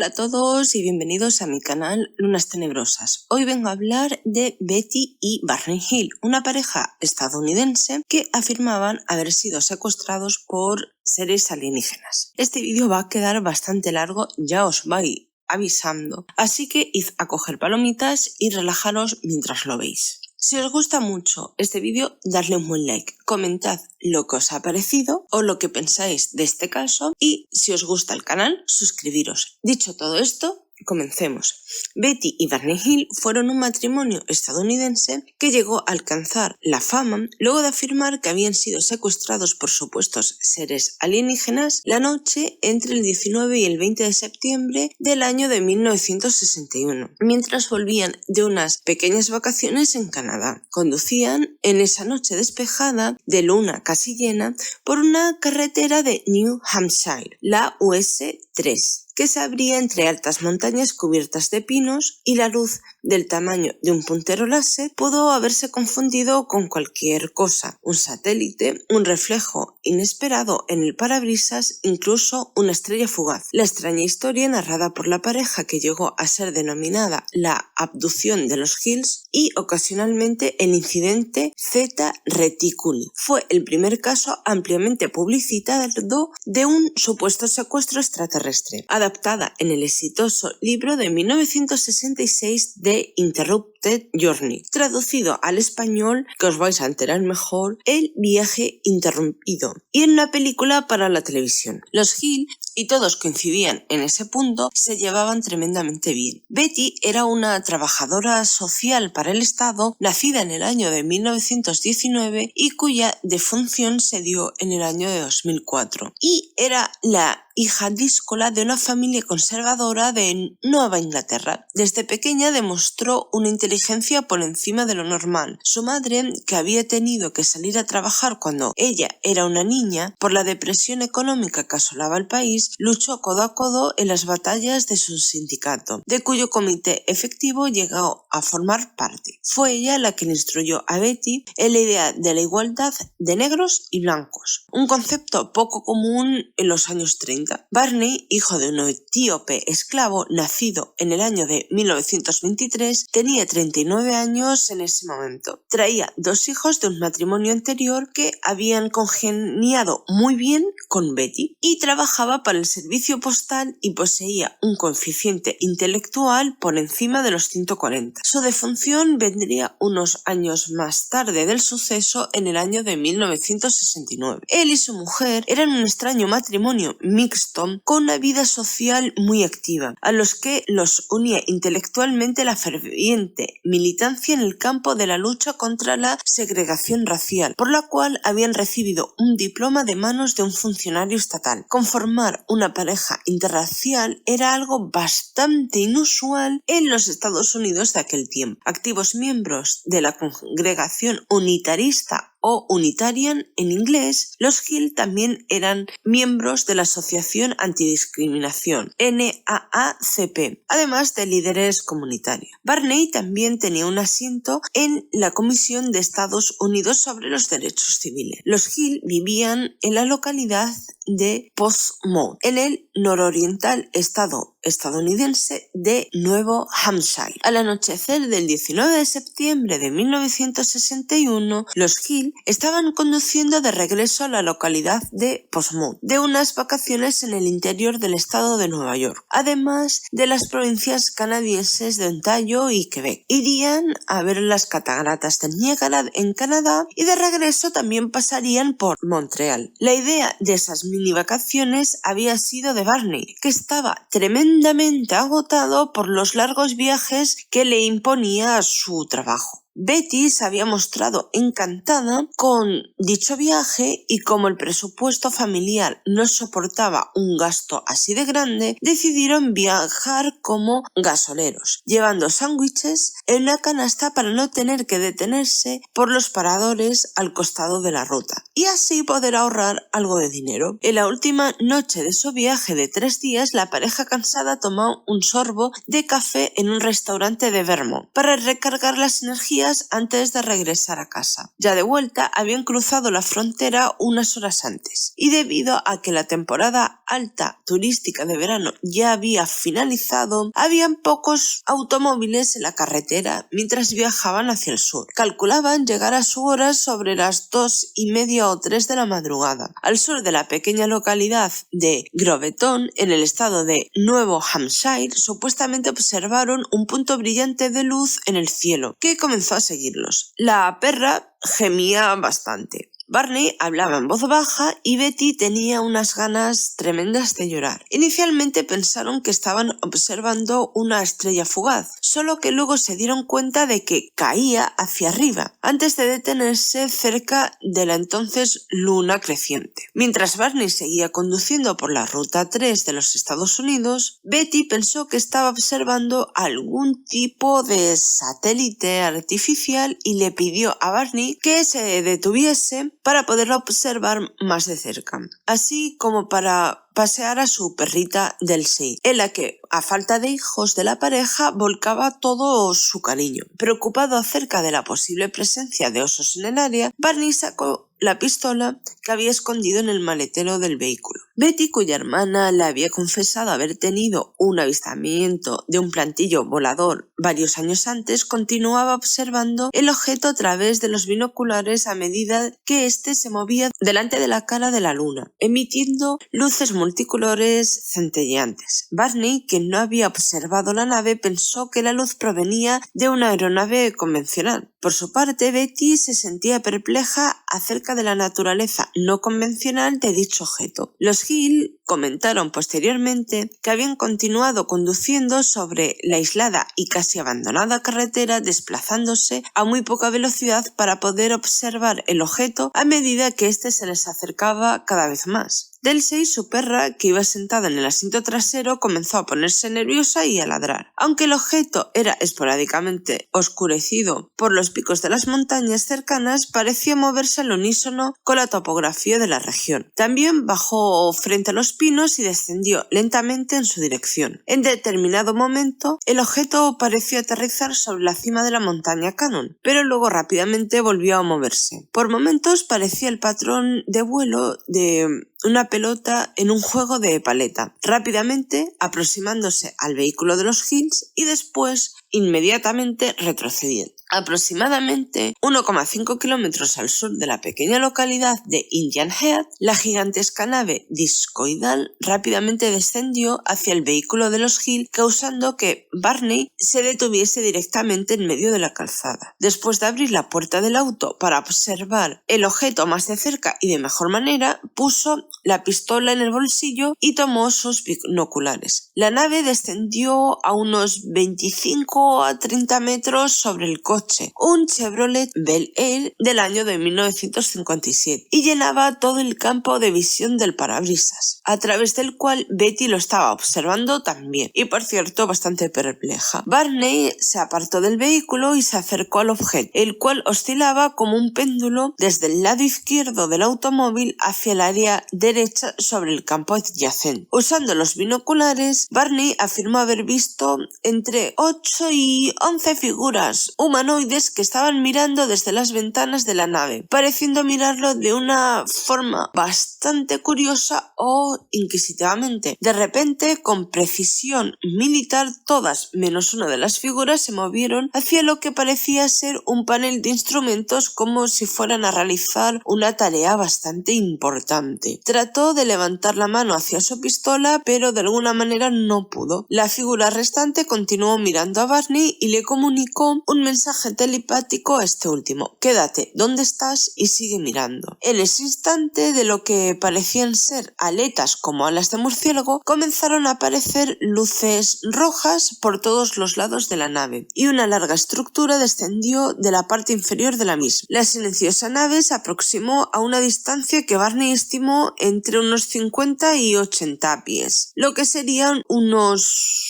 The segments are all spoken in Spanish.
Hola a todos y bienvenidos a mi canal Lunas Tenebrosas. Hoy vengo a hablar de Betty y Barney Hill, una pareja estadounidense que afirmaban haber sido secuestrados por seres alienígenas. Este vídeo va a quedar bastante largo, ya os voy avisando, así que id a coger palomitas y relajaros mientras lo veis. Si os gusta mucho este vídeo, darle un buen like, comentad lo que os ha parecido o lo que pensáis de este caso y si os gusta el canal, suscribiros. Dicho todo esto, comencemos. Betty y Barney Hill fueron un matrimonio estadounidense que llegó a alcanzar la fama luego de afirmar que habían sido secuestrados por supuestos seres alienígenas la noche entre el 19 y el 20 de septiembre del año de 1961, mientras volvían de unas pequeñas vacaciones en Canadá. Conducían en esa noche despejada de luna casi llena por una carretera de New Hampshire, la US 3, que se abría entre altas montañas cubiertas de pinos y la luz del tamaño de un puntero láser pudo haberse confundido con cualquier cosa, un satélite, un reflejo inesperado en el parabrisas, incluso una estrella fugaz. La extraña historia narrada por la pareja que llegó a ser denominada la abducción de los Hills y ocasionalmente el incidente Zeta Reticuli fue el primer caso ampliamente publicitado de un supuesto secuestro extraterrestre, adaptada en el exitoso libro de 1966 de Interrupted Journey, traducido al español, que os vais a enterar mejor, El viaje interrumpido, y en una película para la televisión. Los Hill, y todos coincidían en ese punto, se llevaban tremendamente bien. Betty era una trabajadora social para el Estado, nacida en el año de 1919 y cuya defunción se dio en el año de 2004, y era la hija díscola de una familia conservadora de Nueva Inglaterra. Desde pequeña demostró una inteligencia por encima de lo normal. Su madre, que había tenido que salir a trabajar cuando ella era una niña por la depresión económica que asolaba el país, luchó codo a codo en las batallas de su sindicato, de cuyo comité efectivo llegó a formar parte. Fue ella la que le instruyó a Betty en la idea de la igualdad de negros y blancos, un concepto poco común en los años 30. Barney, hijo de un etíope esclavo nacido en el año de 1923, tenía 39 años en ese momento. Traía 2 hijos de un matrimonio anterior que habían congeniado muy bien con Betty y trabajaba para el servicio postal y poseía un coeficiente intelectual por encima de los 140. Su defunción vendría unos años más tarde del suceso, en el año de 1969. Él y su mujer eran un extraño matrimonio mixto con una vida social muy activa, a los que los unía intelectualmente la ferviente militancia en el campo de la lucha contra la segregación racial, por la cual habían recibido un diploma de manos de un funcionario estatal. Conformar una pareja interracial era algo bastante inusual en los Estados Unidos de aquel tiempo. Activos miembros de la congregación unitarista o Unitarian en inglés, los Hill también eran miembros de la Asociación Antidiscriminación, NAACP, además de líderes comunitarios. Barney también tenía un asiento en la Comisión de Estados Unidos sobre los Derechos Civiles. Los Hill vivían en la localidad de Portsmouth, en el nororiental estado estadounidense de Nuevo Hampshire. Al anochecer del 19 de septiembre de 1961, los Hill estaban conduciendo de regreso a la localidad de Portsmouth de unas vacaciones en el interior del estado de Nueva York, además de las provincias canadienses de Ontario y Quebec. Irían a ver las cataratas del Niágara en Canadá y de regreso también pasarían por Montreal. La idea de esas mini vacaciones había sido de Barney, que estaba tremendamente agotado por los largos viajes que le imponía su trabajo. Betty se había mostrado encantada con dicho viaje y como el presupuesto familiar no soportaba un gasto así de grande, decidieron viajar como gasoleros, llevando sándwiches en una canasta para no tener que detenerse por los paradores al costado de la ruta y así poder ahorrar algo de dinero. En la última noche de su viaje de 3 días, la pareja cansada tomó un sorbo de café en un restaurante de Vermont para recargar las energías antes de regresar a casa. Ya de vuelta habían cruzado la frontera unas horas antes y debido a que la temporada alta turística de verano ya había finalizado, habían pocos automóviles en la carretera mientras viajaban hacia el sur. Calculaban llegar a su hora sobre las 2:30 o 3 de la madrugada. Al sur de la pequeña localidad de Groveton, en el estado de Nuevo Hampshire, supuestamente observaron un punto brillante de luz en el cielo, que comenzó a seguirlos. La perra gemía bastante. Barney hablaba en voz baja y Betty tenía unas ganas tremendas de llorar. Inicialmente pensaron que estaban observando una estrella fugaz, solo que luego se dieron cuenta de que caía hacia arriba, antes de detenerse cerca de la entonces luna creciente. Mientras Barney seguía conduciendo por la ruta 3 de los Estados Unidos, Betty pensó que estaba observando algún tipo de satélite artificial y le pidió a Barney que se detuviese para poderla observar más de cerca, así como para pasear a su perrita Delsey, en la que, a falta de hijos de la pareja, volcaba todo su cariño. Preocupado acerca de la posible presencia de osos en el área, Barney sacó la pistola que había escondido en el maletero del vehículo. Betty, cuya hermana le había confesado haber tenido un avistamiento de un platillo volador varios años antes, continuaba observando el objeto a través de los binoculares a medida que éste se movía delante de la cara de la luna, emitiendo luces multicolores centelleantes. Barney, que no había observado la nave, pensó que la luz provenía de una aeronave convencional. Por su parte, Betty se sentía perpleja acerca de la naturaleza no convencional de dicho objeto. Los Hill comentaron posteriormente que habían continuado conduciendo sobre la aislada y casi abandonada carretera, desplazándose a muy poca velocidad para poder observar el objeto a medida que éste se les acercaba cada vez más. Delsey, su perra, que iba sentada en el asiento trasero, comenzó a ponerse nerviosa y a ladrar. Aunque el objeto era esporádicamente oscurecido por los picos de las montañas cercanas, parecía moverse al unísono con la topografía de la región. También bajó frente a los pinos y descendió lentamente en su dirección. En determinado momento, el objeto pareció aterrizar sobre la cima de la montaña Cannon, pero luego rápidamente volvió a moverse. Por momentos parecía el patrón de vuelo de una pelota en un juego de paleta, rápidamente aproximándose al vehículo de los Hills y después inmediatamente retrocediendo. Aproximadamente 1,5 kilómetros al sur de la pequeña localidad de Indian Head, la gigantesca nave discoidal rápidamente descendió hacia el vehículo de los Hill, causando que Barney se detuviese directamente en medio de la calzada. Después de abrir la puerta del auto para observar el objeto más de cerca y de mejor manera, puso la pistola en el bolsillo y tomó sus binoculares. La nave descendió a unos 25 a 30 metros sobre el coche, un Chevrolet Bel Air del año de 1957, y llenaba todo el campo de visión del parabrisas, a través del cual Betty lo estaba observando también, y por cierto bastante perpleja. Barney se apartó del vehículo y se acercó al objeto, el cual oscilaba como un péndulo desde el lado izquierdo del automóvil hacia el área derecha sobre el campo adyacente. Usando los binoculares, Barney afirmó haber visto entre 8 y 11 figuras humanoides que estaban mirando desde las ventanas de la nave, pareciendo mirarlo de una forma bastante curiosa o inquisitivamente. De repente, con precisión militar, todas menos una de las figuras se movieron hacia lo que parecía ser un panel de instrumentos, como si fueran a realizar una tarea bastante importante. Trató de levantar la mano hacia su pistola, pero de alguna manera no pudo. La figura restante continuó mirando a Barney y le comunicó un mensaje telepático a este último: quédate donde estás y sigue mirando. En ese instante, de lo que parecían ser aletas como alas de murciélago, comenzaron a aparecer luces rojas por todos los lados de la nave, y una larga estructura descendió de la parte inferior de la misma. La silenciosa nave se aproximó a una distancia que Barney estimó entre unos 50 y 80 pies, lo que serían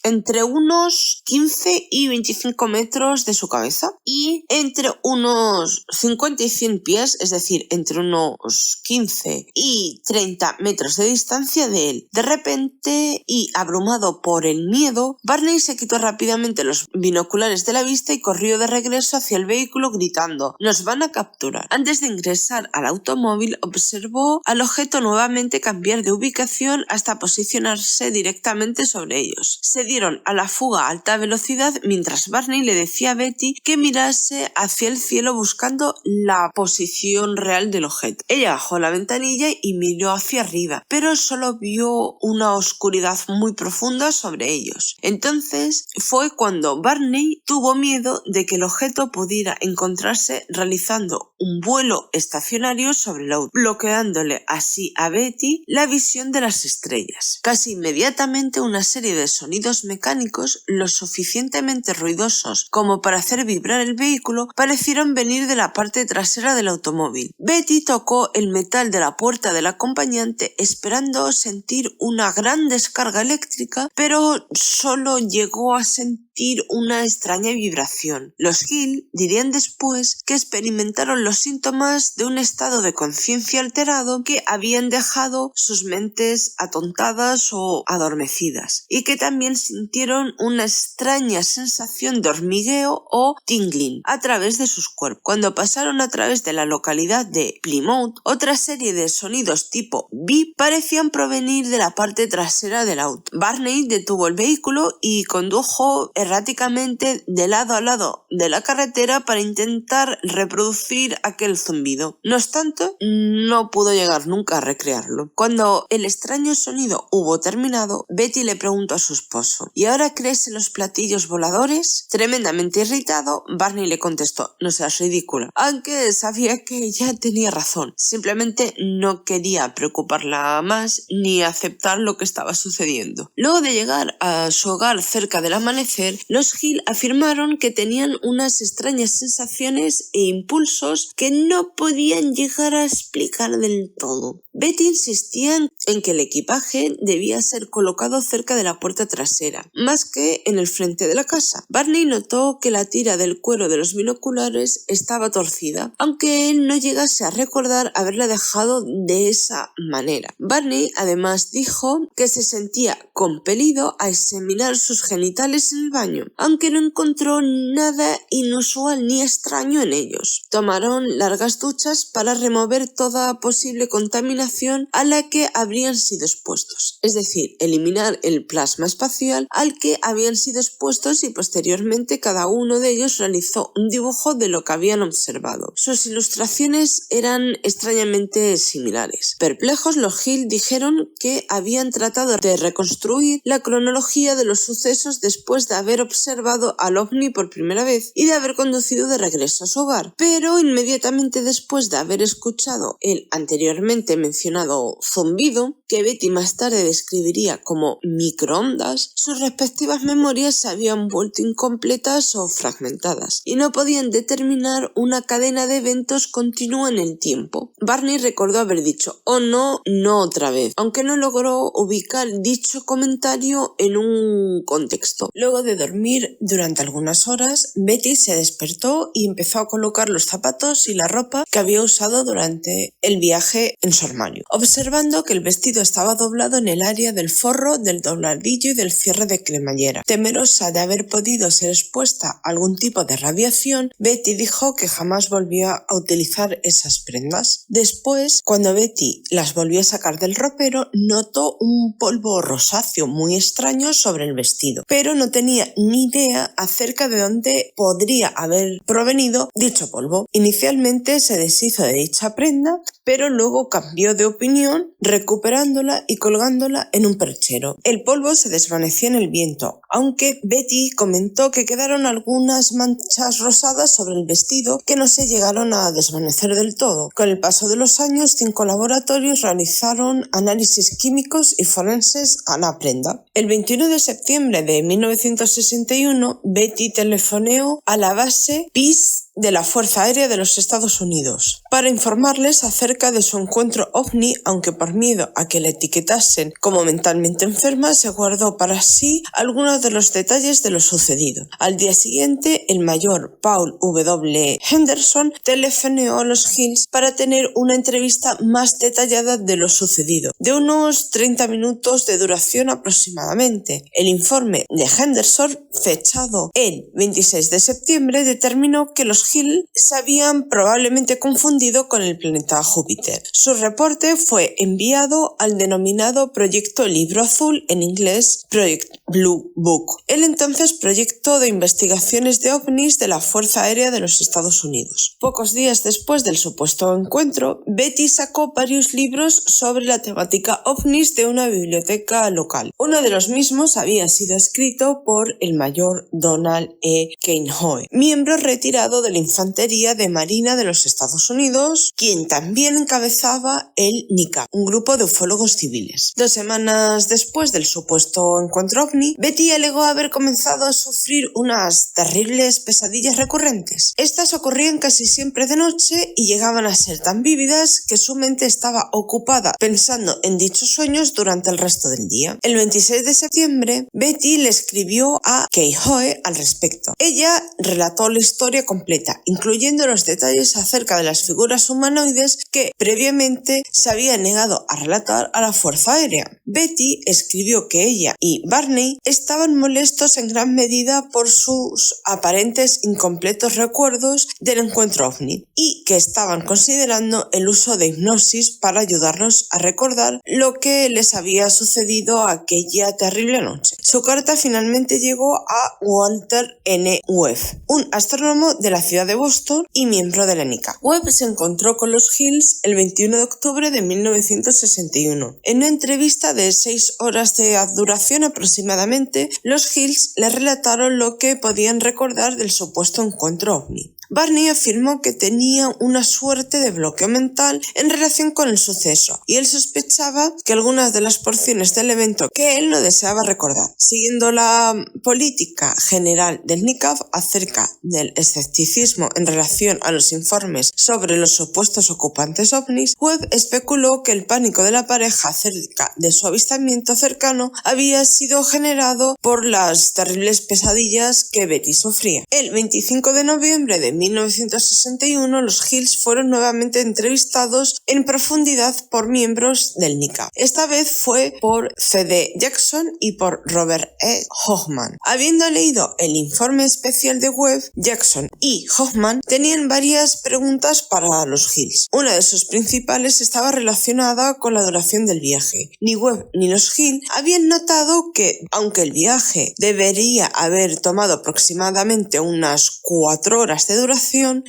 entre unos 15 y y 25 metros de su cabeza, y entre unos 50 y 100 pies, es decir, entre unos 15 y 30 metros de distancia de él. De repente, y abrumado por el miedo, Barney se quitó rápidamente los binoculares de la vista y corrió de regreso hacia el vehículo gritando: «¡Nos van a capturar!». Antes de ingresar al automóvil, observó al objeto nuevamente cambiar de ubicación hasta posicionarse directamente sobre ellos. Se dieron a la fuga a alta velocidad mientras Barney le decía a Betty que mirase hacia el cielo buscando la posición real del objeto. Ella bajó la ventanilla y miró hacia arriba, pero solo vio una oscuridad muy profunda sobre ellos. Entonces fue cuando Barney tuvo miedo de que el objeto pudiera encontrarse realizando un vuelo estacionario sobre el auto, bloqueándole así a Betty la visión de las estrellas. Casi inmediatamente una serie de sonidos mecánicos, lo suficientemente ruidosos como para hacer vibrar el vehículo, parecieron venir de la parte trasera del automóvil. Betty tocó el metal de la puerta del acompañante esperando sentir una gran descarga eléctrica, pero solo llegó a sentir una extraña vibración. Los Hill dirían después que experimentaron los síntomas de un estado de conciencia alterado que habían dejado sus mentes atontadas o adormecidas, y que también sintieron una extraña sensación de hormigueo o tingling a través de sus cuerpos. Cuando pasaron a través de la localidad de Plymouth, otra serie de sonidos tipo beep parecían provenir de la parte trasera del auto. Barney detuvo el vehículo y condujo erráticamente de lado a lado de la carretera para intentar reproducir aquel zumbido. No obstante, no pudo llegar nunca a recrearlo. Cuando el extraño sonido hubo terminado, Betty le preguntó a su esposo: «¿Y ahora crees en los platillos voladores?». Tremendamente irritado, Barney le contestó: «No seas ridícula», aunque sabía que ella tenía razón. Simplemente no quería preocuparla más ni aceptar lo que estaba sucediendo. Luego de llegar a su hogar cerca del amanecer, los Hill afirmaron que tenían unas extrañas sensaciones e impulsos que no podían llegar a explicar del todo. Betty insistía en que el equipaje debía ser colocado cerca de la puerta trasera, más que en el frente de la casa. Barney notó que la tira del cuero de los binoculares estaba torcida, aunque él no llegase a recordar haberla dejado de esa manera. Barney además dijo que se sentía compelido a examinar sus genitales en el baño, aunque no encontró nada inusual ni extraño en ellos. Tomaron largas duchas para remover toda posible contaminación a la que habrían sido expuestos, es decir, eliminar el plasma espacial al que habían sido expuestos, y posteriormente cada uno de ellos realizó un dibujo de lo que habían observado. Sus ilustraciones eran extrañamente similares. Perplejos, los Hill dijeron que habían tratado de reconstruir la cronología de los sucesos después de haber observado al ovni por primera vez y de haber conducido de regreso a su hogar, pero inmediatamente después de haber escuchado el anteriormente mencionado zumbido, que Betty más tarde describiría como microondas, sus respectivas memorias se habían vuelto incompletas o fragmentadas y no podían determinar una cadena de eventos continua en el tiempo. Barney recordó haber dicho: «Oh no, no otra vez», aunque no logró ubicar dicho comentario en un contexto. Luego de dormir durante algunas horas, Betty se despertó y empezó a colocar los zapatos y la ropa que había usado durante el viaje en su armario, observando que el vestido estaba doblado en el área del forro, del dobladillo y del cierre de cremallera. Temerosa de haber podido ser expuesta a algún tipo de radiación, Betty dijo que jamás volvió a utilizar esas prendas. Después, cuando Betty las volvió a sacar del ropero, notó un polvo rosáceo muy extraño sobre el vestido, pero no tenía ni idea acerca de dónde podría haber provenido dicho polvo. Inicialmente se deshizo de dicha prenda, pero luego cambió de opinión, recuperándola y colgándola en un perchero. El polvo se desvaneció en el viento, aunque Betty comentó que quedaron algunas manchas rosadas sobre el vestido que no se llegaron a desvanecer del todo. Con el paso de los años, 5 laboratorios realizaron análisis químicos y forenses a la prenda. El 21 de septiembre de 1961, Betty telefoneó a la base Peace de la Fuerza Aérea de los Estados Unidos para informarles acerca de su encuentro ovni, aunque por miedo a que la etiquetasen como mentalmente enferma, se guardó para sí algunos de los detalles de lo sucedido. Al día siguiente, el mayor Paul W. Henderson telefoneó a los Hills para tener una entrevista más detallada de lo sucedido, de unos 30 minutos de duración aproximadamente. El informe de Henderson, fechado el 26 de septiembre, determinó que los Hills se habían probablemente confundido con el planeta Júpiter. Su reporte fue enviado al denominado Proyecto Libro Azul, en inglés Project Blue Book, el entonces proyecto de investigaciones de ovnis de la Fuerza Aérea de los Estados Unidos. Pocos días después del supuesto encuentro, Betty sacó varios libros sobre la temática ovnis de una biblioteca local. Uno de los mismos había sido escrito por el mayor Donald E. Kainhoe, miembro retirado de la Infantería de Marina de los Estados Unidos, quien también encabezaba el NICAP, un grupo de ufólogos civiles. 2 semanas después del supuesto encuentro ovni, Betty alegó haber comenzado a sufrir unas terribles pesadillas recurrentes. Estas ocurrían casi siempre de noche y llegaban a ser tan vívidas que su mente estaba ocupada pensando en dichos sueños durante el resto del día. El 26 de septiembre, Betty le escribió a Kainhoe al respecto. Ella relató la historia completa, incluyendo los detalles acerca de las figuras humanoides que previamente se había negado a relatar a la Fuerza Aérea. Betty escribió que ella y Barney estaban molestos en gran medida por sus aparentes incompletos recuerdos del encuentro ovni y que estaban considerando el uso de hipnosis para ayudarlos a recordar lo que les había sucedido aquella terrible noche. Su carta finalmente llegó a Walter N. Webb, un astrónomo de la ciudad de Boston y miembro de la NICAP. Webb se encontró con los Hills el 21 de octubre de 1961. En una entrevista de 6 horas de duración aproximadamente, los Hills le relataron lo que podían recordar del supuesto encuentro ovni. Barney afirmó que tenía una suerte de bloqueo mental en relación con el suceso y él sospechaba que algunas de las porciones del evento que él no deseaba recordar. Siguiendo la política general del NICAP acerca del escepticismo en relación a los informes sobre los supuestos ocupantes ovnis, Webb especuló que el pánico de la pareja acerca de su avistamiento cercano había sido generado por las terribles pesadillas que Betty sufría. El 25 de noviembre de 1961, los Hills fueron nuevamente entrevistados en profundidad por miembros del NICAP. Esta vez fue por C.D. Jackson y por Robert E. Hoffman. Habiendo leído el informe especial de Webb, Jackson y Hoffman tenían varias preguntas para los Hills. Una de sus principales estaba relacionada con la duración del viaje. Ni Webb ni los Hills habían notado que, aunque el viaje debería haber tomado aproximadamente unas 4 horas de duración,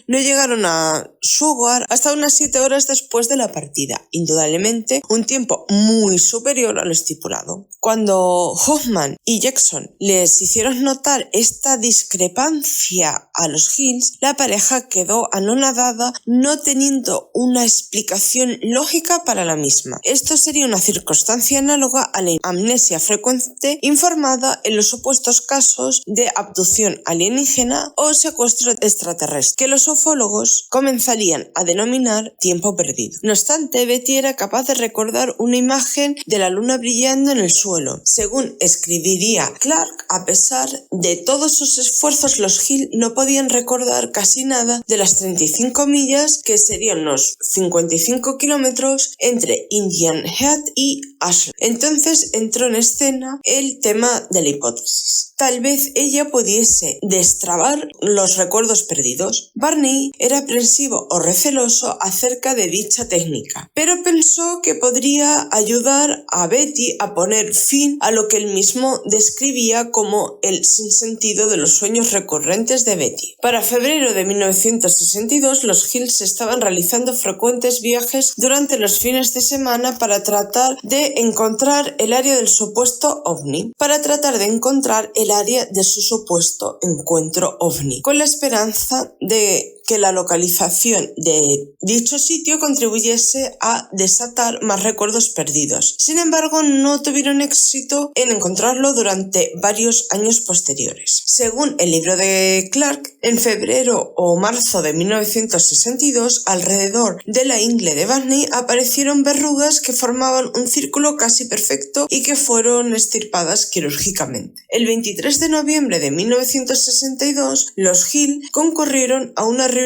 no llegaron a su hogar hasta unas 7 horas después de la partida, indudablemente un tiempo muy superior a lo estipulado. Cuando Hoffman y Jackson les hicieron notar esta discrepancia a los Hills, la pareja quedó anonadada, no teniendo una explicación lógica para la misma. Esto sería una circunstancia análoga a la amnesia frecuente informada en los supuestos casos de abducción alienígena o secuestro extraterrestre, que los ufólogos comenzarían a denominar tiempo perdido. No obstante, Betty era capaz de recordar una imagen de la luna brillando en el suelo. Según escribiría Clark, a pesar de todos sus esfuerzos, los Hill no podían recordar casi nada de las 35 millas, que serían los 55 kilómetros entre Indian Head y Ashland. Entonces entró en escena el tema de la hipótesis. Tal vez ella pudiese destrabar los recuerdos perdidos. Barney era aprensivo o receloso acerca de dicha técnica, pero pensó que podría ayudar a Betty a poner fin a lo que él mismo describía como el sinsentido de los sueños recurrentes de Betty. Para febrero de 1962, los Hills estaban realizando frecuentes viajes durante los fines de semana para tratar de encontrar el área del supuesto ovni, con la esperanza de que la localización de dicho sitio contribuyese a desatar más recuerdos perdidos. Sin embargo, no tuvieron éxito en encontrarlo durante varios años posteriores. Según el libro de Clark, en febrero o marzo de 1962, alrededor de la ingle de Barney aparecieron verrugas que formaban un círculo casi perfecto y que fueron extirpadas quirúrgicamente. El 23 de noviembre de 1962, los Hill concurrieron a una reunión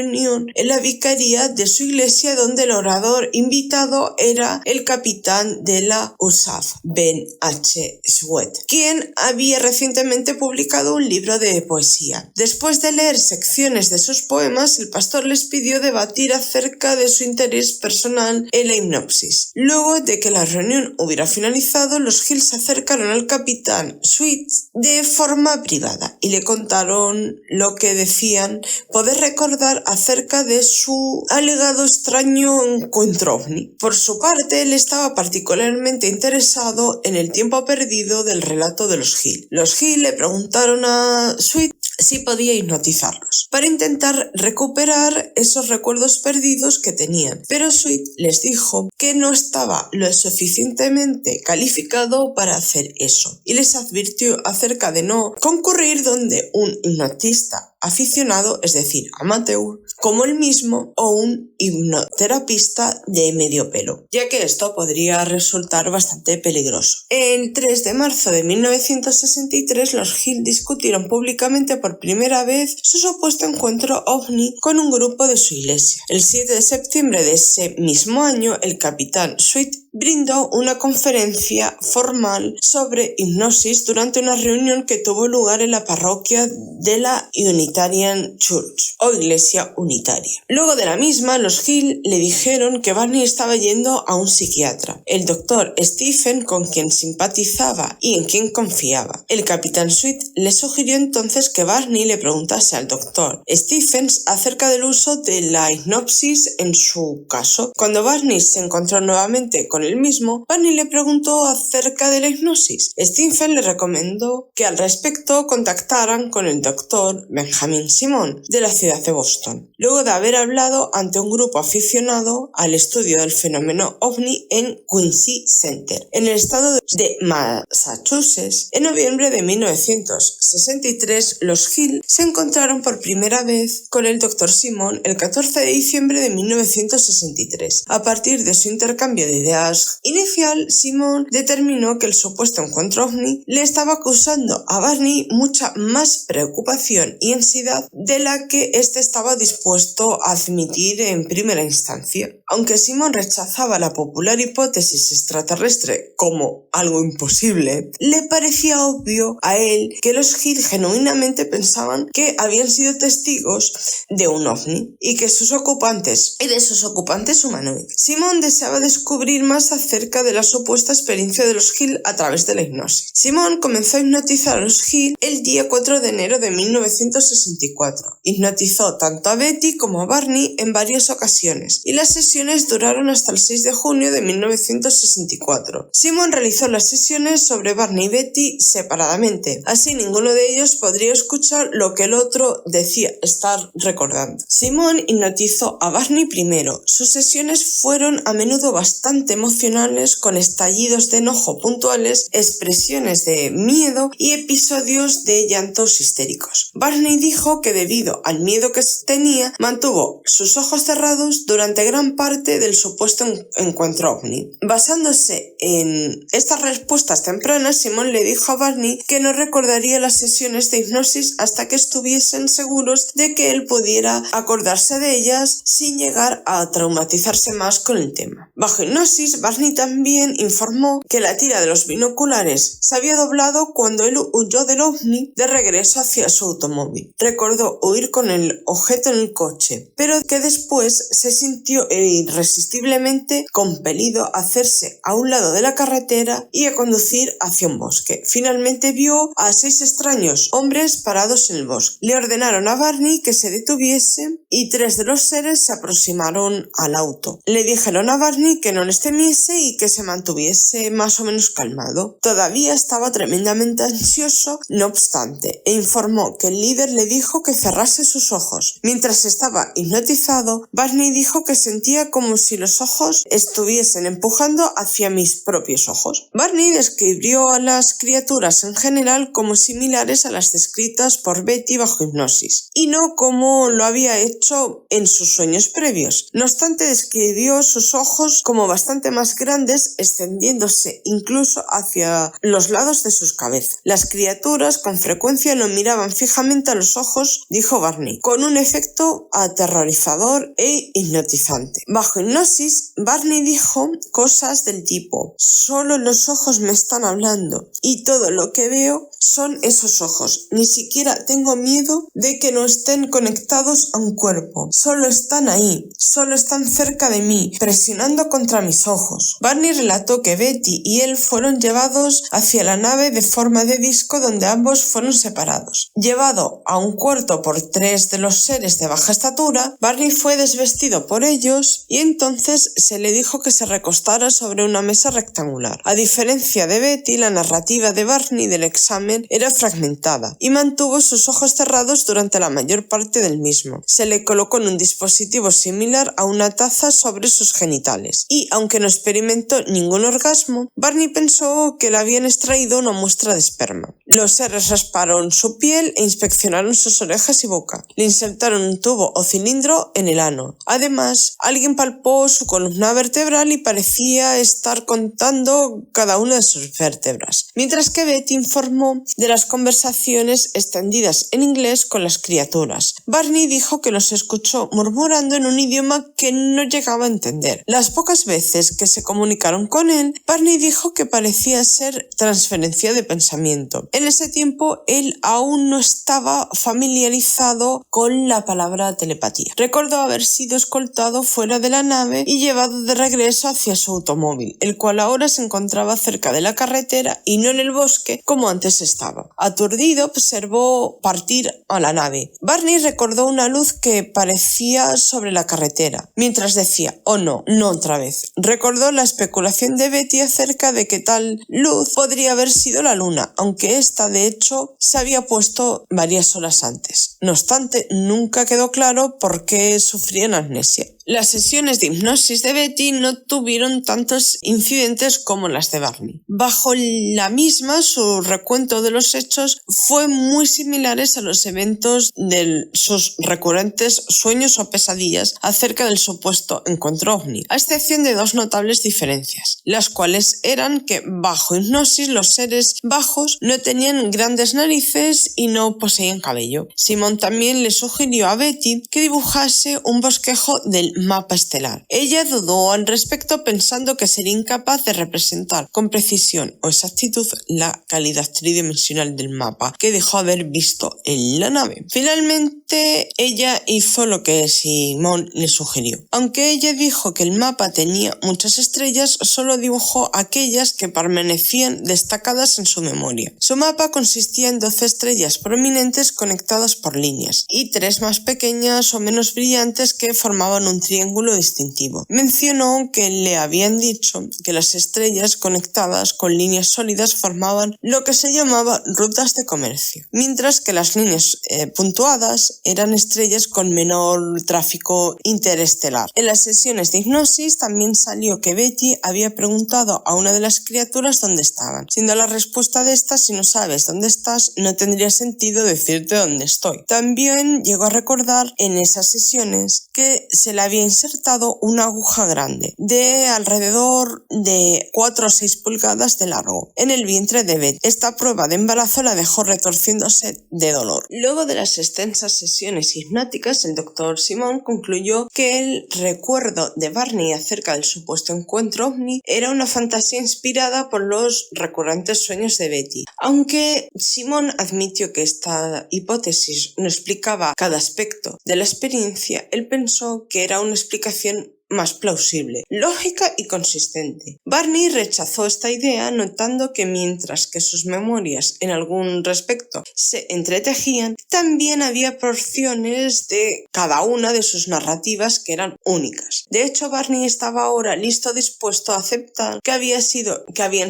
en la vicaría de su iglesia donde el orador invitado era el capitán de la USAF, Ben H. Sweat, quien había recientemente publicado un libro de poesía. Después de leer secciones de sus poemas, el pastor les pidió debatir acerca de su interés personal en la hipnosis. Luego de que la reunión hubiera finalizado, los Hill se acercaron al capitán Sweat de forma privada y le contaron lo que decían poder recordar acerca de su alegado extraño encuentro ovni. Por su parte, él estaba particularmente interesado en el tiempo perdido del relato de los Hill. Los Hill le preguntaron a Sweat si podía hipnotizarlos para intentar recuperar esos recuerdos perdidos que tenían, pero Sweat les dijo que no estaba lo suficientemente calificado para hacer eso y les advirtió acerca de no concurrir donde un hipnotista aficionado, es decir, amateur, como él mismo o un hipnoterapista de medio pelo, ya que esto podría resultar bastante peligroso. El 3 de marzo de 1963, los Hill discutieron públicamente por primera vez su supuesto encuentro ovni con un grupo de su iglesia. El 7 de septiembre de ese mismo año, el capitán Sweat brindó una conferencia formal sobre hipnosis durante una reunión que tuvo lugar en la parroquia de la Unitarian Church o Iglesia Unitaria. Luego de la misma, los Hill le dijeron que Barney estaba yendo a un psiquiatra, el doctor Stephen, con quien simpatizaba y en quien confiaba. El capitán Sweat le sugirió entonces que Barney le preguntase al doctor Stephens acerca del uso de la hipnosis en su caso. Cuando Barney se encontró nuevamente con él mismo, Barney le preguntó acerca de la hipnosis. Stephen le recomendó que al respecto contactaran con el doctor Benjamin Simon de la ciudad de Boston, luego de haber hablado ante un grupo aficionado al estudio del fenómeno ovni en Quincy Center, en el estado de Massachusetts. En noviembre de 1963, los Hill se encontraron por primera vez con el Dr. Simon el 14 de diciembre de 1963. A partir de su intercambio de ideas inicial, Simon determinó que el supuesto encuentro ovni le estaba causando a Barney mucha más preocupación y ansiedad de la que éste estaba dispuesto a admitir en primera instancia. Aunque Simon rechazaba la popular hipótesis extraterrestre como algo imposible, le parecía obvio a él que los Hill genuinamente pensaban que habían sido testigos de un ovni y de sus ocupantes humanoides. Simon deseaba descubrir más acerca de la supuesta experiencia de los Hill a través de la hipnosis. Simon comenzó a hipnotizar a los Hill el día 4 de enero de 1964. Hipnotizó tanto a Betty como a Barney en varias ocasiones y las sesiones duraron hasta el 6 de junio de 1964. Simon realizó las sesiones sobre Barney y Betty separadamente, así ninguno de ellos podría escuchar lo que el otro decía estar recordando. Simon hipnotizó a Barney primero. Sus sesiones fueron a menudo bastante emocionales, con estallidos de enojo puntuales, expresiones de miedo y episodios de llantos histéricos. Barney dijo que debido al miedo que tenía, mantuvo sus ojos cerrados durante gran parte del supuesto encuentro ovni. Basándose en estas respuestas tempranas, Simon le dijo a Barney que no recordaría las sesiones de hipnosis hasta que estuviesen seguros de que él pudiera acordarse de ellas sin llegar a traumatizarse más con el tema. Bajo hipnosis, Barney también informó que la tira de los binoculares se había doblado cuando él huyó del ovni de regreso hacia su automóvil. Recordó huir con el objeto en el coche, pero que después se sintió irresistiblemente compelido a hacerse a un lado de la carretera y a conducir hacia un bosque. Finalmente vio a 6 extraños hombres parados en el bosque. Le ordenaron a Barney que se detuviese y 3 de los seres se aproximaron al auto. Le dijeron a Barney que no les temía durmiese y que se mantuviese más o menos calmado. Todavía estaba tremendamente ansioso, no obstante, e informó que el líder le dijo que cerrase sus ojos. Mientras estaba hipnotizado, Barney dijo que sentía como si los ojos estuviesen empujando hacia mis propios ojos. Barney describió a las criaturas en general como similares a las descritas por Betty bajo hipnosis, y no como lo había hecho en sus sueños previos. No obstante, describió sus ojos como bastante más grandes, extendiéndose incluso hacia los lados de sus cabezas. Las criaturas con frecuencia lo miraban fijamente a los ojos, dijo Barney, con un efecto aterrorizador e hipnotizante. Bajo hipnosis, Barney dijo cosas del tipo: solo los ojos me están hablando y todo lo que veo son esos ojos. Ni siquiera tengo miedo de que no estén conectados a un cuerpo. Solo están ahí, solo están cerca de mí, presionando contra mis ojos. Barney relató que Betty y él fueron llevados hacia la nave de forma de disco donde ambos fueron separados. Llevado a un cuarto por 3 de los seres de baja estatura, Barney fue desvestido por ellos y entonces se le dijo que se recostara sobre una mesa rectangular. A diferencia de Betty, la narrativa de Barney del examen era fragmentada y mantuvo sus ojos cerrados durante la mayor parte del mismo. Se le colocó en un dispositivo similar a una taza sobre sus genitales y, aunque no experimentó ningún orgasmo, Barney pensó que le habían extraído una muestra de esperma. Los seres rasparon su piel e inspeccionaron sus orejas y boca. Le insertaron un tubo o cilindro en el ano. Además, alguien palpó su columna vertebral y parecía estar contando cada una de sus vértebras, mientras que Betty informó de las conversaciones extendidas en inglés con las criaturas. Barney dijo que los escuchó murmurando en un idioma que no llegaba a entender. Las pocas veces que se comunicaron con él, Barney dijo que parecía ser transferencia de pensamiento. En ese tiempo, él aún no estaba familiarizado con la palabra telepatía. Recordó haber sido escoltado fuera de la nave y llevado de regreso hacia su automóvil, el cual ahora se encontraba cerca de la carretera y no en el bosque como antes estaba. Aturdido, observó partir a la nave. Barney recordó una luz que parecía sobre la carretera, mientras decía: oh no, no otra vez. Recordó la especulación de Betty acerca de que tal luz podría haber sido la luna, aunque ésta de hecho se había puesto varias horas antes. No obstante, nunca quedó claro por qué sufrían amnesia. Las sesiones de hipnosis de Betty no tuvieron tantos incidentes como las de Barney. Bajo la misma, su recuento de los hechos fue muy similares a los eventos de sus recurrentes sueños o pesadillas acerca del supuesto encuentro ovni, a excepción de 2 notables diferencias, las cuales eran que bajo hipnosis los seres bajos no tenían grandes narices y no poseían cabello. Simon también le sugirió a Betty que dibujase un bosquejo del mapa estelar. Ella dudó al respecto pensando que sería incapaz de representar con precisión o exactitud la calidad tridimensional del mapa que dejó haber visto en la nave. Finalmente, ella hizo lo que Simon le sugirió. Aunque ella dijo que el mapa tenía muchas estrellas, solo dibujó aquellas que permanecían destacadas en su memoria. Su mapa consistía en 12 estrellas prominentes conectadas por líneas y 3 más pequeñas o menos brillantes que formaban un triángulo distintivo. Mencionó que le habían dicho que las estrellas conectadas con líneas sólidas formaban lo que se llamaba rutas de comercio, mientras que las líneas puntuadas eran estrellas con menor tráfico interestelar. En las sesiones de hipnosis también salió que Betty había preguntado a una de las criaturas dónde estaban, siendo la respuesta de esta: si no sabes dónde estás, no tendría sentido decirte dónde estoy. También llegó a recordar en esas sesiones que se le había insertado una aguja grande, de alrededor de 4 o 6 pulgadas de largo, en el vientre de Betty. Esta prueba de embarazo la dejó retorciéndose de dolor. Luego de las extensas sesiones hipnóticas, el Dr. Simon concluyó que el recuerdo de Barney acerca del supuesto encuentro ovni era una fantasía inspirada por los recurrentes sueños de Betty. Aunque Simon admitió que esta hipótesis no explicaba cada aspecto de la experiencia, él pensó que era una explicación más plausible, lógica y consistente. Barney rechazó esta idea notando que mientras que sus memorias en algún respecto se entretejían, también había porciones de cada una de sus narrativas que eran únicas. De hecho, Barney estaba ahora dispuesto a aceptar que habían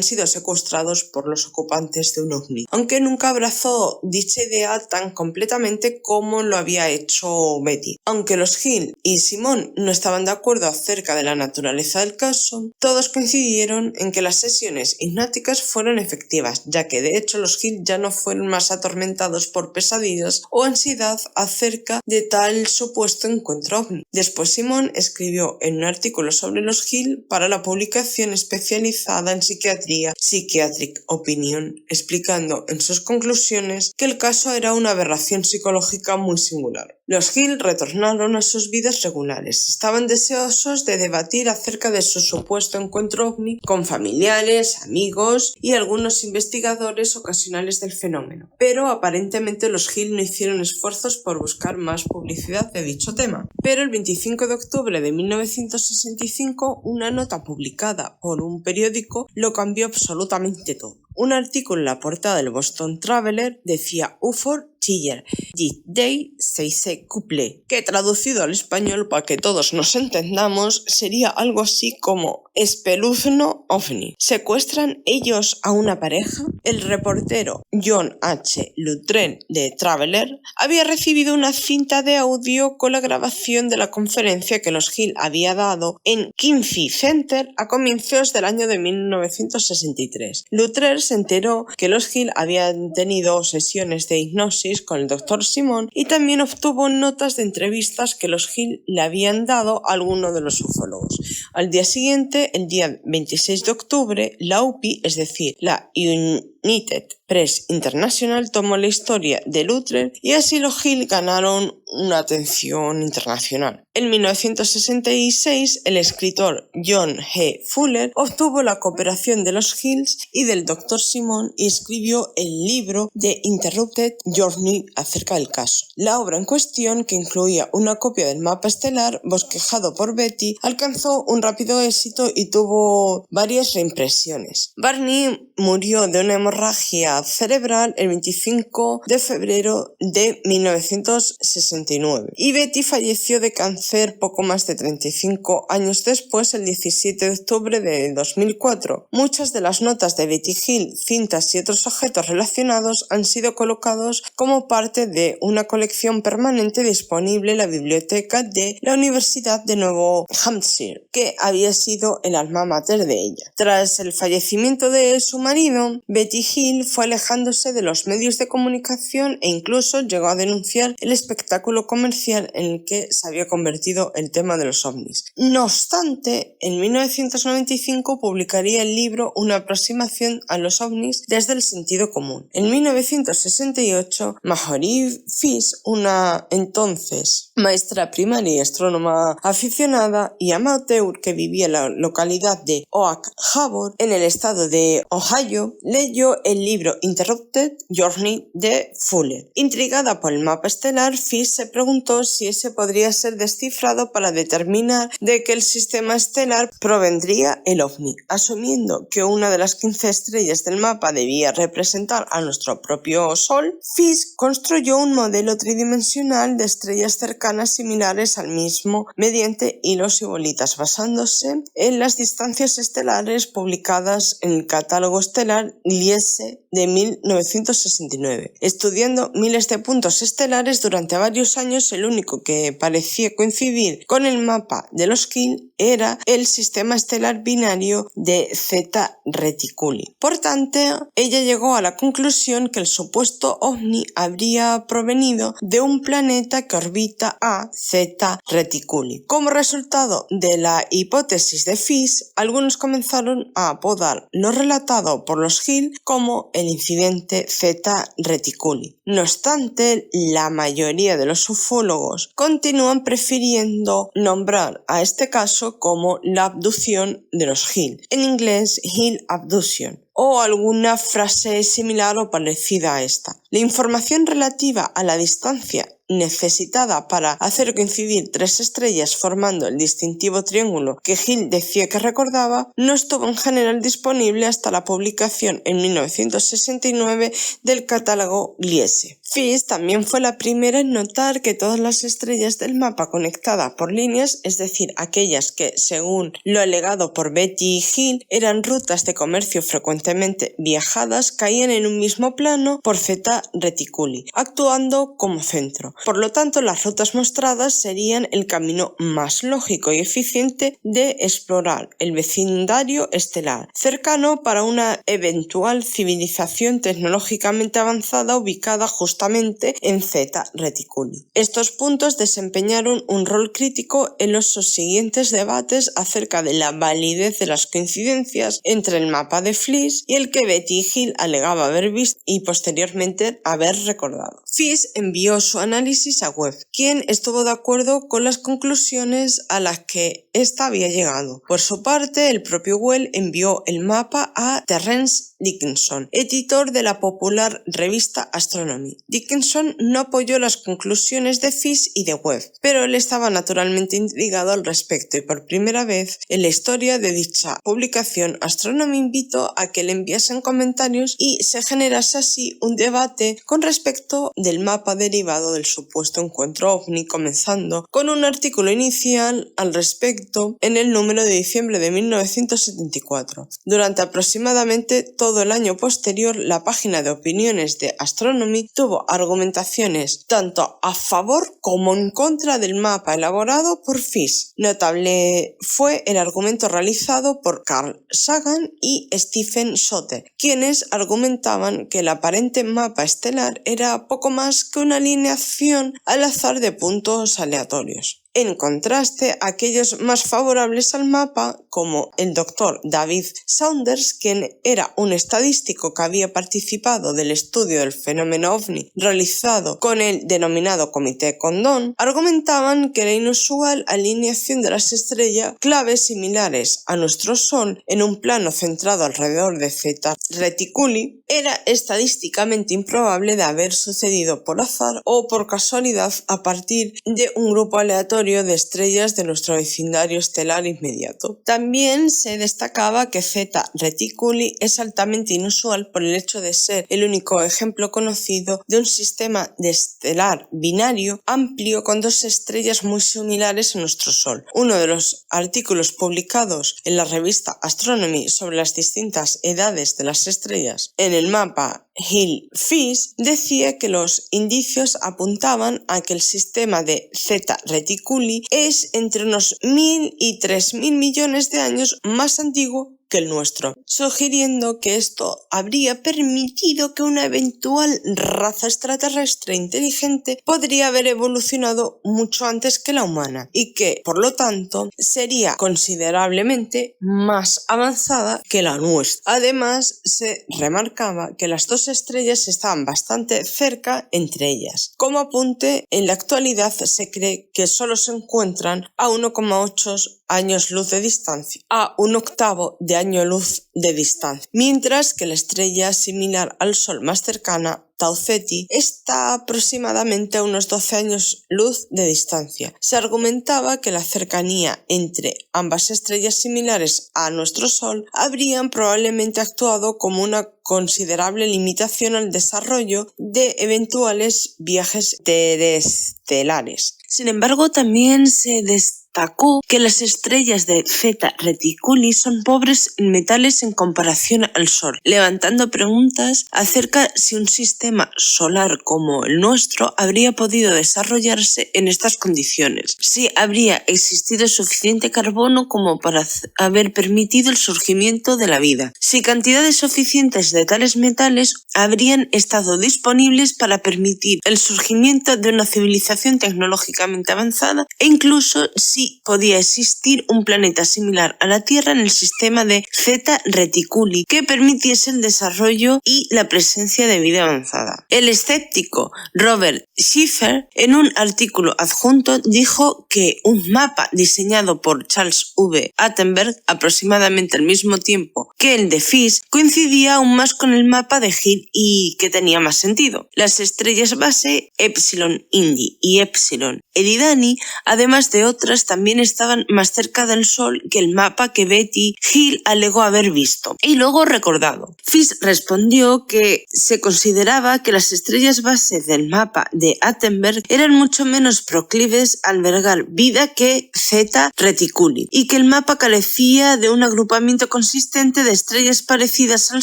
sido secuestrados por los ocupantes de un ovni, aunque nunca abrazó dicha idea tan completamente como lo había hecho Betty. Aunque los Hill y Simon no estaban de acuerdo acerca de la naturaleza del caso, todos coincidieron en que las sesiones hipnóticas fueron efectivas, ya que de hecho los Hill ya no fueron más atormentados por pesadillas o ansiedad acerca de tal supuesto encuentro ovni. Después Simon escribió en un artículo sobre los Hill para la publicación especializada en psiquiatría Psychiatric Opinion, explicando en sus conclusiones que el caso era una aberración psicológica muy singular. Los Hill retornaron a sus vidas regulares. Estaban deseosos de debatir acerca de su supuesto encuentro ovni con familiares, amigos y algunos investigadores ocasionales del fenómeno. Pero aparentemente los Hill no hicieron esfuerzos por buscar más publicidad de dicho tema. Pero el 25 de octubre de 1965, una nota publicada por un periódico lo cambió absolutamente todo. Un artículo en la portada del Boston Traveler decía UFO Chiller, dit day se couple, que traducido al español para que todos nos entendamos sería algo así como espeluzno ovni. ¿Secuestran ellos a una pareja? El reportero John H. Luttrell de Traveler había recibido una cinta de audio con la grabación de la conferencia que los Hill había dado en Kinsey Center a comienzos del año de 1963. Luttrell se enteró que los Hill habían tenido sesiones de hipnosis con el Dr. Simon y también obtuvo notas de entrevistas que los Hill le habían dado a alguno de los ufólogos. Al día siguiente, el día 26 de octubre, la UPI, es decir, la United Press International, tomó la historia de Luttrell y así los Hill ganaron una atención internacional. En 1966, el escritor John G. Fuller obtuvo la cooperación de los Hills y del Dr. Simon y escribió el libro The Interrupted Journey acerca del caso. La obra en cuestión, que incluía una copia del mapa estelar bosquejado por Betty, alcanzó un rápido éxito y tuvo varias reimpresiones. Barney murió de una hemorragia cerebral el 25 de febrero de 1969 y Betty falleció de cáncer poco más de 35 años después, el 17 de octubre de 2004. Muchas de las notas de Betty Hill, cintas y otros objetos relacionados han sido colocados como parte de una colección permanente disponible en la biblioteca de la Universidad de Nuevo Hampshire, que había sido el alma mater de ella. Tras el fallecimiento de su marido, Betty Hill fue alejándose de los medios de comunicación e incluso llegó a denunciar el espectáculo comercial en el que se había convertido el tema de los ovnis. No obstante, en 1995 publicaría el libro Una aproximación a los ovnis desde el sentido común. En 1968, Marjorie Fish, una entonces maestra primaria y astrónoma aficionada y amateur que vivía en la localidad de Oak Harbor, en el estado de Ohio, leyó el libro Interrupted Journey de Fuller. Intrigada por el mapa estelar, Fish se preguntó si ese podría ser descifrado para determinar de qué sistema estelar provendría el ovni. Asumiendo que una de las 15 estrellas del mapa debía representar a nuestro propio Sol, Fish construyó un modelo tridimensional de estrellas cercanas similares al mismo mediante hilos y bolitas, basándose en las distancias estelares publicadas en el catálogo estelar Gliese de 1969. Estudiando miles de puntos estelares durante varios años, el único que parecía coincidir con el mapa de los Hill era el sistema estelar binario de Zeta Reticuli. Por tanto, ella llegó a la conclusión que el supuesto ovni habría provenido de un planeta que orbita a Zeta Reticuli. Como resultado de la hipótesis de Fish, algunos comenzaron a apodar lo relatado por los Hill como el incidente Zeta Reticuli. No obstante, la mayoría de los ufólogos continúan prefiriendo nombrar a este caso como la abducción de los Hill, en inglés Hill Abduction, o alguna frase similar o parecida a esta. La información relativa a la distancia necesitada para hacer coincidir 3 estrellas formando el distintivo triángulo que Hill decía que recordaba, no estuvo en general disponible hasta la publicación en 1969 del catálogo Gliese. Fish también fue la primera en notar que todas las estrellas del mapa conectadas por líneas, es decir, aquellas que, según lo alegado por Betti y Hill, eran rutas de comercio frecuentemente viajadas, caían en un mismo plano por Zeta Reticuli, actuando como centro. Por lo tanto, las rutas mostradas serían el camino más lógico y eficiente de explorar el vecindario estelar cercano para una eventual civilización tecnológicamente avanzada ubicada justamente en Zeta Reticuli. Estos puntos desempeñaron un rol crítico en los subsiguientes debates acerca de la validez de las coincidencias entre el mapa de Fish y el que Betti y Hill alegaba haber visto y posteriormente haber recordado. Fish envió su análisis a Webb, quien estuvo de acuerdo con las conclusiones a las que ésta había llegado. Por su parte, el propio Webb envió el mapa a Terence Dickinson, editor de la popular revista Astronomy. Dickinson no apoyó las conclusiones de Fish y de Webb, pero él estaba naturalmente intrigado al respecto y por primera vez en la historia de dicha publicación Astronomy invitó a que le enviasen comentarios y se generase así un debate con respecto del mapa derivado del supuesto encuentro ovni, comenzando con un artículo inicial al respecto en el número de diciembre de 1974. Durante aproximadamente todo el año posterior, la página de opiniones de Astronomy tuvo argumentaciones tanto a favor como en contra del mapa elaborado por Fish. Notable fue el argumento realizado por Carl Sagan y Stephen Soter, quienes argumentaban que el aparente mapa estelar era poco más que una alineación al azar de puntos aleatorios. En contraste, aquellos más favorables al mapa, como el Dr. David Saunders, quien era un estadístico que había participado del estudio del fenómeno ovni realizado con el denominado Comité Condon, argumentaban que la inusual alineación de las estrellas claves similares a nuestro Sol en un plano centrado alrededor de Zeta Reticuli era estadísticamente improbable de haber sucedido por azar o por casualidad a partir de un grupo aleatorio de estrellas de nuestro vecindario estelar inmediato. También se destacaba que Zeta Reticuli es altamente inusual por el hecho de ser el único ejemplo conocido de un sistema de estelar binario amplio con 2 estrellas muy similares a nuestro Sol. Uno de los artículos publicados en la revista Astronomy sobre las distintas edades de las estrellas en el mapa Hill-Fish decía que los indicios apuntaban a que el sistema de Zeta Reticuli es entre unos 1.000 y 3.000 millones de años más antiguo que el nuestro, sugiriendo que esto habría permitido que una eventual raza extraterrestre inteligente podría haber evolucionado mucho antes que la humana y que, por lo tanto, sería considerablemente más avanzada que la nuestra. Además, se remarcaba que las 2 estrellas estaban bastante cerca entre ellas. Como apunte, en la actualidad se cree que solo se encuentran a 1,8 años luz de distancia, a 1/8 de año luz de distancia, mientras que la estrella similar al Sol más cercana, Tau Ceti, está aproximadamente a unos 12 años luz de distancia. Se argumentaba que la cercanía entre ambas estrellas similares a nuestro Sol habrían probablemente actuado como una considerable limitación al desarrollo de eventuales viajes interestelares. Sin embargo, también se destacó que las estrellas de Zeta Reticuli son pobres en metales en comparación al Sol, levantando preguntas acerca si un sistema solar como el nuestro habría podido desarrollarse en estas condiciones, si habría existido suficiente carbono como para haber permitido el surgimiento de la vida, si cantidades suficientes de tales metales habrían estado disponibles para permitir el surgimiento de una civilización tecnológicamente avanzada e incluso si podía existir un planeta similar a la Tierra en el sistema de Zeta Reticuli que permitiese el desarrollo y la presencia de vida avanzada. El escéptico Robert Schiffer, en un artículo adjunto, dijo que un mapa diseñado por Charles V. Attenberg aproximadamente al mismo tiempo que el de Fish coincidía aún más con el mapa de Hill y que tenía más sentido. Las estrellas base Epsilon Indi y Epsilon Eridani, además de otras, también estaban más cerca del Sol que el mapa que Betty Hill alegó haber visto y luego recordado. Fish respondió que se consideraba que las estrellas base del mapa de Attenberg eran mucho menos proclives a albergar vida que Zeta Reticuli y que el mapa carecía de un agrupamiento consistente de estrellas parecidas al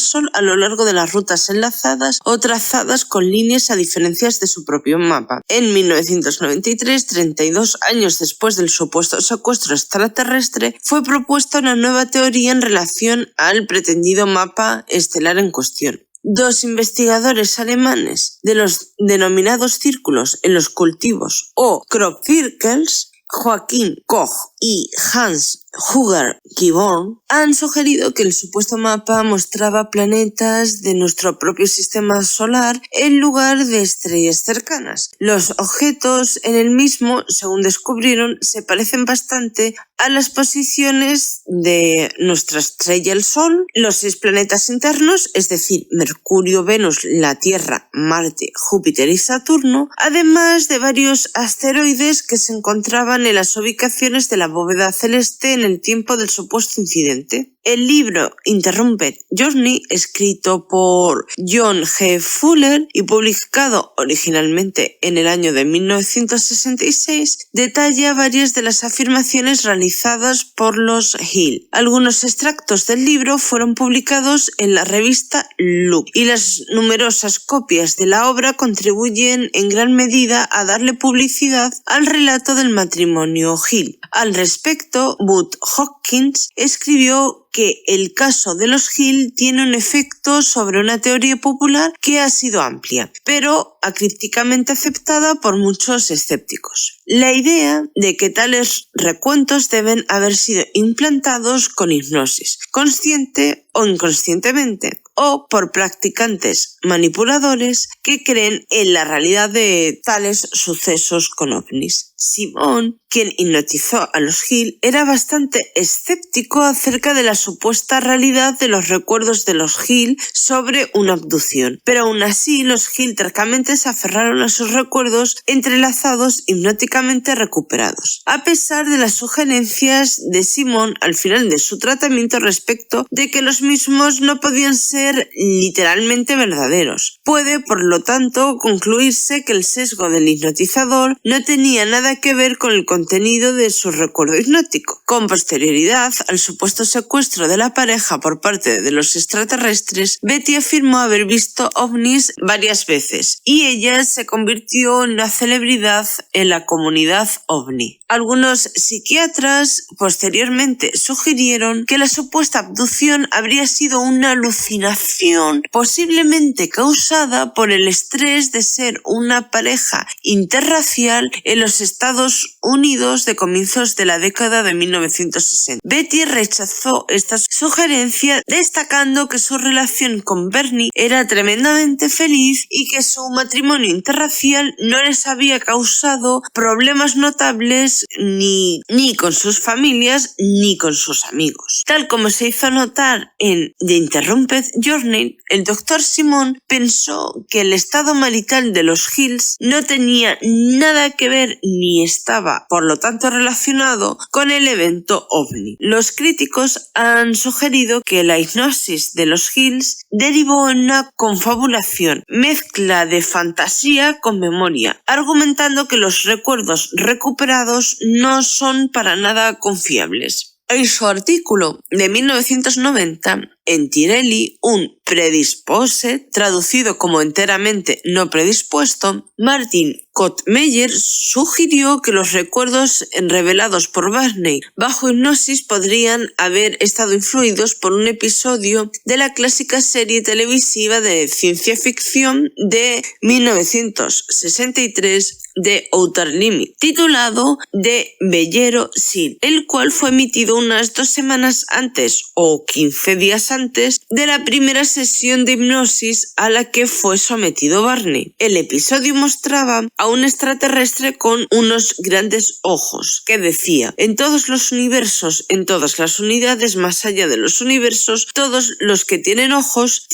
Sol a lo largo de las rutas enlazadas o trazadas con líneas a diferencia de su propio mapa. En 1993, 32 años después del supuesto secuestro extraterrestre, fue propuesta una nueva teoría en relación al pretendido mapa estelar en cuestión. Dos investigadores alemanes de los denominados círculos en los cultivos o crop circles, Joachim Koch y Hans Huger Kiborn, han sugerido que el supuesto mapa mostraba planetas de nuestro propio sistema solar en lugar de estrellas cercanas. Los objetos en el mismo, según descubrieron, se parecen bastante a las posiciones de nuestra estrella el Sol, los 6 planetas internos, es decir, Mercurio, Venus, la Tierra, Marte, Júpiter y Saturno, además de varios asteroides que se encontraban en las ubicaciones de la bóveda celeste en el tiempo del supuesto incidente. El libro Interrupted Journey, escrito por John G. Fuller y publicado originalmente en el año de 1966, detalla varias de las afirmaciones realizadas por los Hill. Algunos extractos del libro fueron publicados en la revista Look y las numerosas copias de la obra contribuyen en gran medida a darle publicidad al relato del matrimonio Hill. Al respecto, Bud Hopkins escribió que el caso de los Hill tiene un efecto sobre una teoría popular que ha sido amplia, pero acríticamente aceptada por muchos escépticos. La idea de que tales recuentos deben haber sido implantados con hipnosis, consciente o inconscientemente, o por practicantes manipuladores que creen en la realidad de tales sucesos con ovnis. Simon, quien hipnotizó a los Hill, era bastante escéptico acerca de la supuesta realidad de los recuerdos de los Hill sobre una abducción, pero aún así los Hill tercamente se aferraron a sus recuerdos entrelazados hipnóticamente recuperados, a pesar de las sugerencias de Simon al final de su tratamiento respecto de que los mismos no podían ser literalmente verdaderos. Puede, por lo tanto, concluirse que el sesgo del hipnotizador no tenía nada que ver con el contenido de su recuerdo hipnótico. Con posterioridad al supuesto secuestro de la pareja por parte de los extraterrestres, Betty afirmó haber visto ovnis varias veces y ella se convirtió en una celebridad en la comunidad ovni. Algunos psiquiatras posteriormente sugirieron que la supuesta abducción habría sido una alucinación posiblemente causada por el estrés de ser una pareja interracial en los Estados Unidos de comienzos de la década de 1960. Betty rechazó esta sugerencia, destacando que su relación con Bernie era tremendamente feliz y que su matrimonio interracial no les había causado problemas notables ni con sus familias ni con sus amigos. Tal como se hizo notar en The Interrupted Journey, el Dr. Simon pensó que el estado marital de los Hills no tenía nada que ver ni estaba, por lo tanto, relacionado con el evento ovni. Los críticos han sugerido que la hipnosis de los Hills derivó en una confabulación, mezcla de fantasía con memoria, argumentando que los recuerdos recuperados no son para nada confiables. En su artículo de 1990, en Tirelli, un predisposed, traducido como enteramente no predispuesto, Martin Kottmeyer sugirió que los recuerdos revelados por Barney bajo hipnosis podrían haber estado influidos por un episodio de la clásica serie televisiva de ciencia ficción de 1963 de Outer Limits, titulado The Bellero Seal, el cual fue emitido unas 2 semanas antes o 15 días antes de la primera sesión de hipnosis a la que fue sometido Barney. El episodio mostraba a un extraterrestre con unos grandes ojos, que decía: en todos los universos, en todas las unidades más allá de los universos, todos los que tienen ojos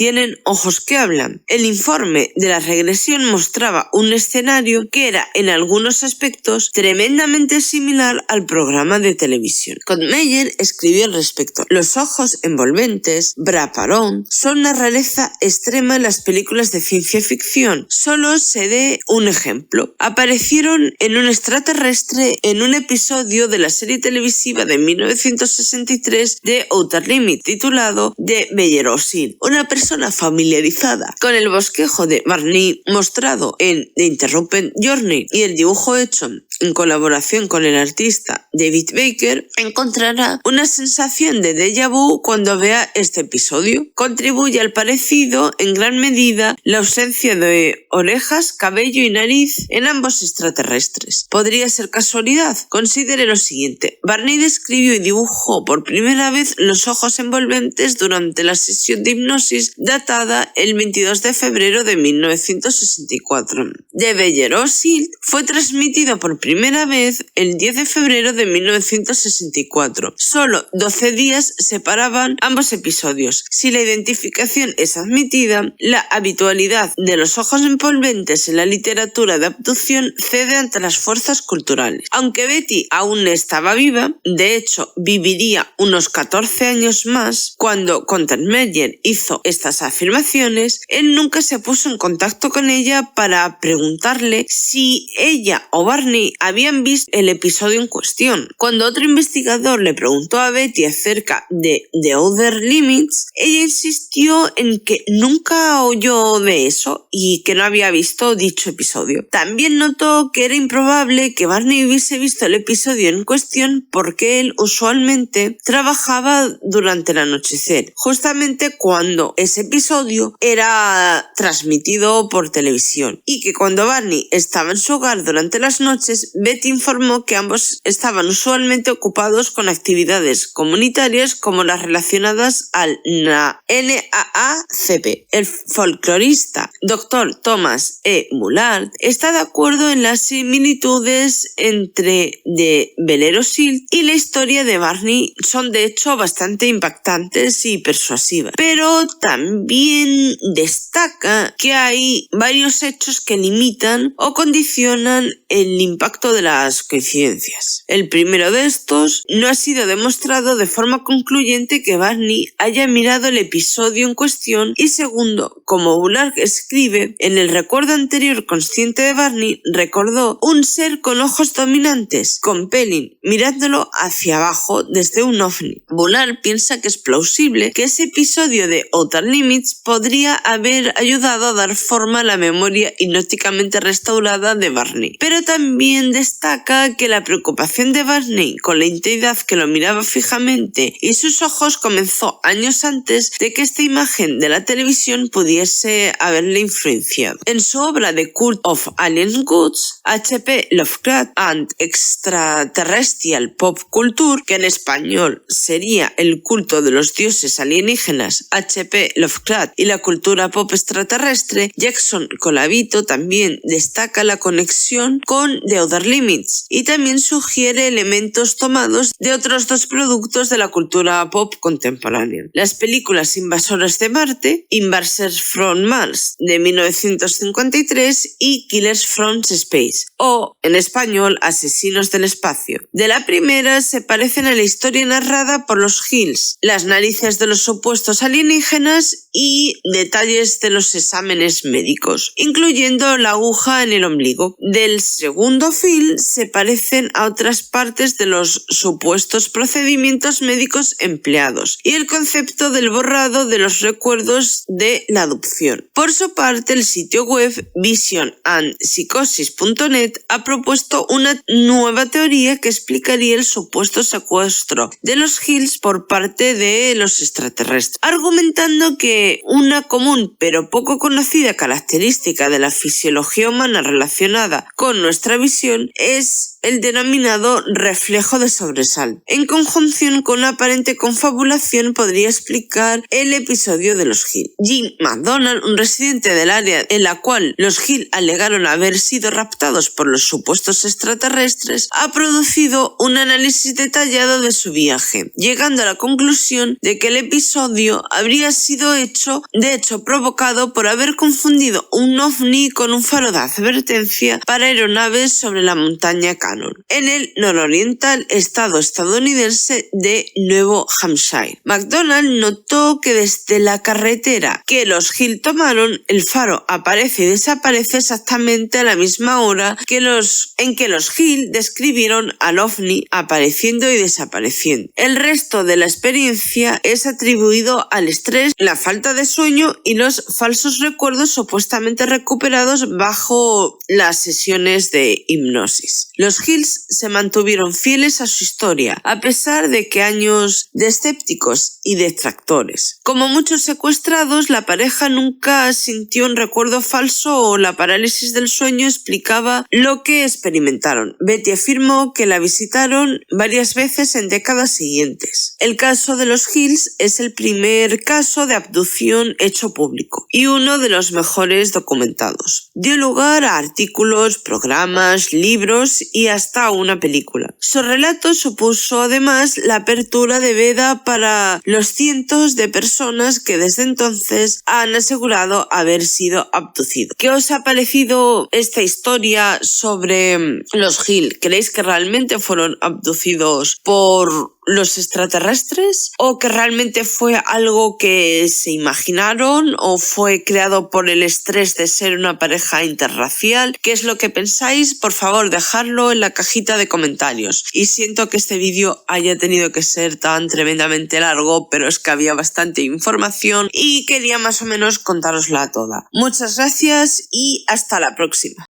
que hablan. El informe de la regresión mostraba un escenario que era en algunos aspectos tremendamente similar al programa de televisión. Meyer escribió al respecto: los ojos envolventes, Braparon, son una rareza extrema en las películas de ciencia ficción. Solo se dé un ejemplo. Aparecieron en un extraterrestre en un episodio de la serie televisiva de 1963 de Outer Limits, titulado The Bellerosil. Una persona familiarizada con el bosquejo de Barney mostrado en The Interrupted Journey y el dibujo hecho en colaboración con el artista David Baker, encontrará una sensación de déjà vu cuando vea este episodio. Contribuye al parecido en gran medida la ausencia de orejas, cabello y nariz en ambos extraterrestres. ¿Podría ser casualidad? Considere lo siguiente. Barney describió y dibujó por primera vez los ojos envolventes durante la sesión de hipnosis datada el 22 de febrero de 1964. The Bellerosil fue transmitido por primera vez el 10 de febrero de 1964. Solo 12 días separaban ambos episodios. Si la identificación es admitida, la habitualidad de los ojos envolventes en la literatura de abducción cede ante las fuerzas culturales. Aunque Betty aún estaba viva, de hecho viviría unos 14 años más, cuando Meyer hizo estas afirmaciones, él nunca se puso en contacto con ella para preguntarle si ella o Barney habían visto el episodio en cuestión. Cuando otro investigador le preguntó a Betty acerca de The Outer Limits, ella insistió en que nunca oyó de eso y que no había visto dicho episodio. También notó que era improbable que Barney hubiese visto el episodio en cuestión porque él usualmente trabajaba durante el anochecer, justamente cuando ese episodio era transmitido por televisión, y que cuando Barney estaba en su hogar durante las noches, Betty informó que ambos estaban usualmente ocupados con actividades comunitarias como las relacionadas al NAACP. El folclorista Dr. Thomas E. Mullard está de acuerdo en las similitudes entre The Bellerosil y la historia de Barney. Son de hecho bastante impactantes y persuasivas, pero también destaca que hay varios hechos que limitan o condicionan el impacto de las coincidencias. El primero de estos: no ha sido demostrado de forma concluyente que Barney haya mirado el episodio en cuestión, y segundo, como Bullard escribe, en el recuerdo anterior consciente de Barney recordó un ser con ojos dominantes, compelling, mirándolo hacia abajo desde un ovni. Bullard piensa que es plausible que ese episodio de Outer Limits podría haber ayudado a dar forma a la memoria hipnóticamente restaurada de Barney, pero también destaca que la preocupación de Barney con la entidad que lo miraba fijamente y sus ojos comenzó años antes de que esta imagen de la televisión pudiese haberle influenciado. En su obra The Cult of Alien Gods, H.P. Lovecraft and Extraterrestrial Pop Culture, que en español sería El culto de los dioses alienígenas, H.P. Lovecraft y la cultura pop extraterrestre, Jackson Colavito también destaca la conexión con The Outer Limits y también sugiere elementos tomados de otros dos productos de la cultura pop contemporánea: las películas Invasores de Marte, Invaders from Mars de 1953 y Killers from Space, o en español Asesinos del Espacio. De la primera se parecen a la historia narrada por los Hills, las narices de los supuestos alienígenas y detalles de los exámenes médicos, incluyendo la aguja en el ombligo. Del segundo film se parecen a otras partes de los supuestos procedimientos médicos empleados y el concepto del borrado de los recuerdos de la adopción. Por su parte, el sitio web visionandpsychosis.net ha propuesto una nueva teoría que explicaría el supuesto secuestro de los Hills por parte de los extraterrestres, argumentando que una común pero poco conocida característica de la fisiología humana relacionada con nuestra visión es el denominado reflejo de sobresalto. En conjunción con una aparente confabulación podría explicar el episodio de los Hill. Jim McDonald, un residente del área en la cual los Hill alegaron haber sido raptados por los supuestos extraterrestres, ha producido un análisis detallado de su viaje, llegando a la conclusión de que el episodio habría sido de hecho provocado por haber confundido un ovni con un faro de advertencia para aeronaves sobre la montaña Cannon, en el nororiental estado estadounidense de Nuevo Hampshire. McDonald notó que desde la carretera que los Hill tomaron, el faro aparece y desaparece exactamente a la misma hora en que los Hill describieron al ovni apareciendo y desapareciendo. El resto de la experiencia es atribuido al estrés, la falta de sueño y los falsos recuerdos supuestamente recuperados bajo las sesiones de hipnosis. Los Hills se mantuvieron fieles a su historia, a pesar de que años de escépticos y detractores. Como muchos secuestrados, la pareja nunca sintió un recuerdo falso o la parálisis del sueño explicaba lo que experimentaron. Betty afirmó que la visitaron varias veces en décadas siguientes. El caso de los Hills es el primer caso de abducción hecho público y uno de los mejores documentados. Dio lugar a artículos, programas, libros y hasta una película. Su relato supuso además la apertura de veda para los cientos de personas que desde entonces han asegurado haber sido abducidos. ¿Qué os ha parecido esta historia sobre los Hill? ¿Creéis que realmente fueron abducidos por los extraterrestres o que realmente fue algo que se imaginaron o fue creado por el estrés de ser una pareja interracial? ¿Qué es lo que pensáis? Por favor, dejadlo en la cajita de comentarios. Y siento que este vídeo haya tenido que ser tan tremendamente largo, pero es que había bastante información y quería más o menos contárosla toda. Muchas gracias y hasta la próxima.